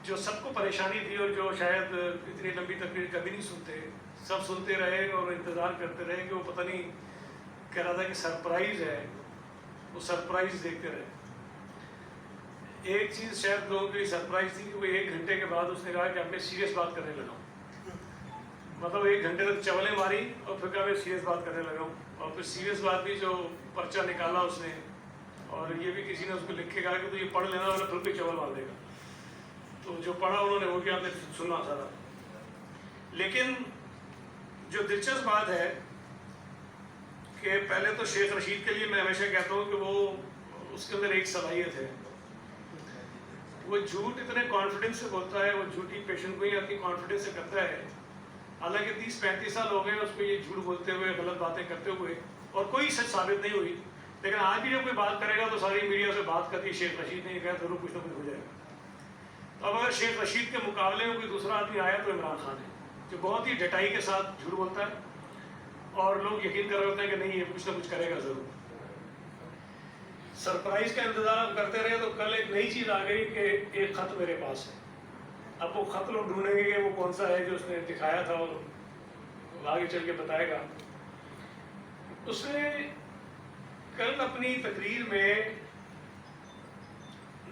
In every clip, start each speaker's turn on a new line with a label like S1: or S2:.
S1: جو سب کو پریشانی تھی اور جو شاید اتنی لمبی تقریر کبھی نہیں سنتے، سب سنتے رہے اور انتظار کرتے رہے کہ وہ پتہ نہیں کہہ رہا تھا کہ سرپرائز ہے، وہ سرپرائز دیکھتے رہے. ایک چیز شاید لوگوں کی سرپرائز تھی کہ وہ 1 گھنٹے کے بعد اس نے کہا کہ اب میں سیریس بات کرنے لگا ہوں. مطلب 1 گھنٹے تک چولیں ماری اور پھر کہا میں سیریس بات کرنے لگا ہوں. اور پھر سیریس بات بھی جو پرچہ نکالا اس نے، اور یہ بھی کسی نے اس کو لکھ کے کہا کہ تو یہ پڑھ لینا ورنہ پھر بھی چول مار دے گا. تو جو پڑھا انہوں نے وہ کیا آپ نے سننا سارا. لیکن جو دلچسپ بات ہے کہ پہلے تو شیخ رشید کے لیے میں ہمیشہ کہتا ہوں کہ وہ اس کے اندر ایک صلاحیت ہے، وہ جھوٹ اتنے کانفیڈنس سے بولتا ہے، وہ جھوٹی پیشن گوئی اپنی کانفیڈنس سے کرتا ہے. حالانکہ 30-35 سال ہو گئے اس کو یہ جھوٹ بولتے ہوئے، غلط باتیں کرتے ہوئے، اور کوئی سچ ثابت نہیں ہوئی. لیکن آج بھی جب کوئی بات کرے گا تو ساری میڈیا سے بات کرتی شیخ رشید نے یہ کہا ضرور کچھ نہ کچھ ہو جائے گا. اب اگر شیخ رشید کے مقابلے میں کوئی دوسرا آدمی آیا تو عمران خان ہے، جو بہت ہی ڈٹائی کے ساتھ جھوٹ بولتا ہے اور لوگ یقین کر رہے ہوتے ہیں کہ نہیں یہ کچھ نہ کچھ کرے گا ضرور. سرپرائز کا انتظار کرتے رہے تو کل ایک نئی چیز آ گئی کہ ایک خط میرے پاس ہے. اب وہ خط لوگ ڈھونڈیں گے کہ وہ کون سا ہے جو اس نے دکھایا تھا اور آگے چل کے بتائے گا. اس نے کل اپنی تقریر میں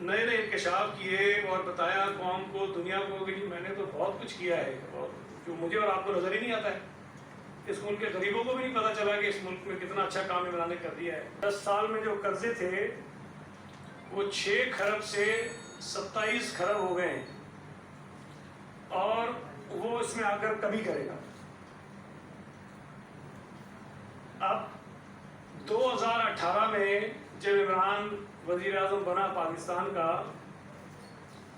S1: نئے نئے انکشاف کیے اور بتایا قوم کو، دنیا کو کہ میں نے تو بہت کچھ کیا ہے اور جو مجھے اور آپ کو نظر ہی نہیں آتا ہے. اس ملک کے غریبوں کو بھی نہیں پتہ چلا کہ اس ملک میں کتنا اچھا کام عمران نے کر دیا ہے. 10 سال میں جو قرضے تھے وہ 6 کھرب سے 27 کھرب ہو گئے ہیں اور وہ اس میں آ کر کمی کرے گا. اب 2018 میں جب عمران وزیر اعظم بنا پاکستان کا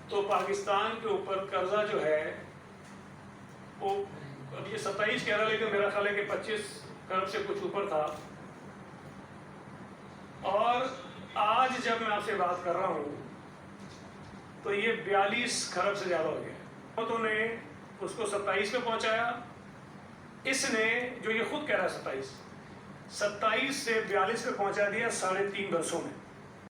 S1: تو پاکستان کے اوپر قرضہ جو ہے وہ اب یہ 27 کہہ رہا لیکن میرا خیال ہے کہ 25 کھرب سے کچھ اوپر تھا. اور آج جب میں آپ سے بات کر رہا ہوں تو یہ 42 کھرب سے زیادہ ہو گیا. حکومتوں نے اس کو 27 پہ پہنچایا. اس نے جو یہ خود کہہ رہا ہے 27 سے 42 پہ پہنچا دیا 3.5 برسوں میں.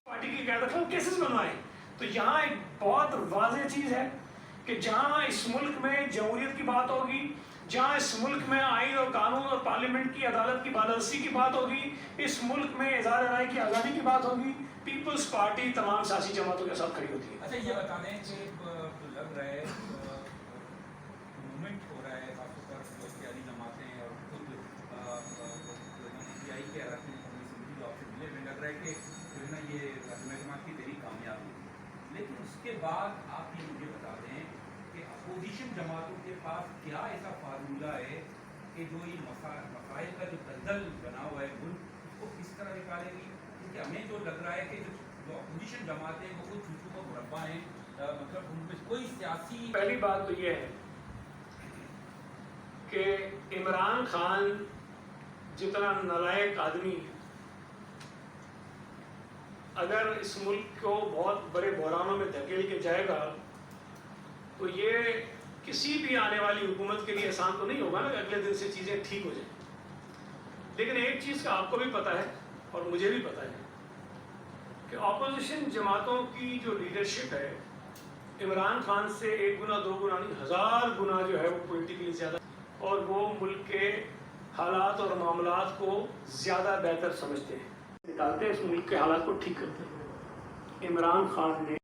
S1: پارٹی کی قیادت میں کیسز بنوائے. تو یہاں ایک بہت واضح چیز ہے کہ جہاں اس ملک میں جمہوریت کی بات ہوگی، جہاں اس ملک میں آئین اور قانون اور پارلیمنٹ کی عدالت کی بالادستی کی بات ہوگی، اس ملک میں اظہار رائے کی آزادی کی بات ہوگی، پیپلز پارٹی تمام سیاسی جماعتوں کے ساتھ کھڑی ہوتی ہے.
S2: اچھا یہ بتا دیں کہ لگ رہا ہے موومنٹ ہو رہا ہے خاص طور پر سیاسی جماعتیں اور خود پی آئی کے رکن اسمبلی جو آپ سے ملے میں لگ رہا ہے کہ جو ہے نا یہ رہنما جماعت کی تحریک کامیاب ہوئی. لیکن اس کے بعد آپ یہ مجھے بتا دیں کہ اپوزیشن جماعتوں کے پاس کیا ایسا فارمولہ ہے کہ جو یہ مسائل کا جو دلدل بنا ہوا ہے ملک اس کو کس طرح نکالے گی. کیونکہ ہمیں جو لگ رہا ہے کہ جو اپوزیشن جماعتیں وہ خود چوچو کا مربع ہیں، مطلب ان پہ کوئی سیاسی.
S1: پہلی بات تو یہ ہے کہ عمران خان جتنا نالائق آدمی اگر اس ملک کو بہت بڑے بحرانوں میں دھکیل کے جائے گا تو یہ کسی بھی آنے والی حکومت کے لیے آسان تو نہیں ہوگا نا کہ اگلے دن سے چیزیں ٹھیک ہو جائیں. لیکن ایک چیز کا آپ کو بھی پتہ ہے اور مجھے بھی پتہ ہے کہ اپوزیشن جماعتوں کی جو لیڈرشپ ہے عمران خان سے 1 گنا 2 گنا نہیں 1000 گنا جو ہے وہ پولیٹیکلی زیادہ، اور وہ ملک کے حالات اور معاملات کو زیادہ بہتر سمجھتے ہیں، نکالتے ہیں اس ملک کے حالات کو ٹھیک کرتے ہیں. عمران خان نے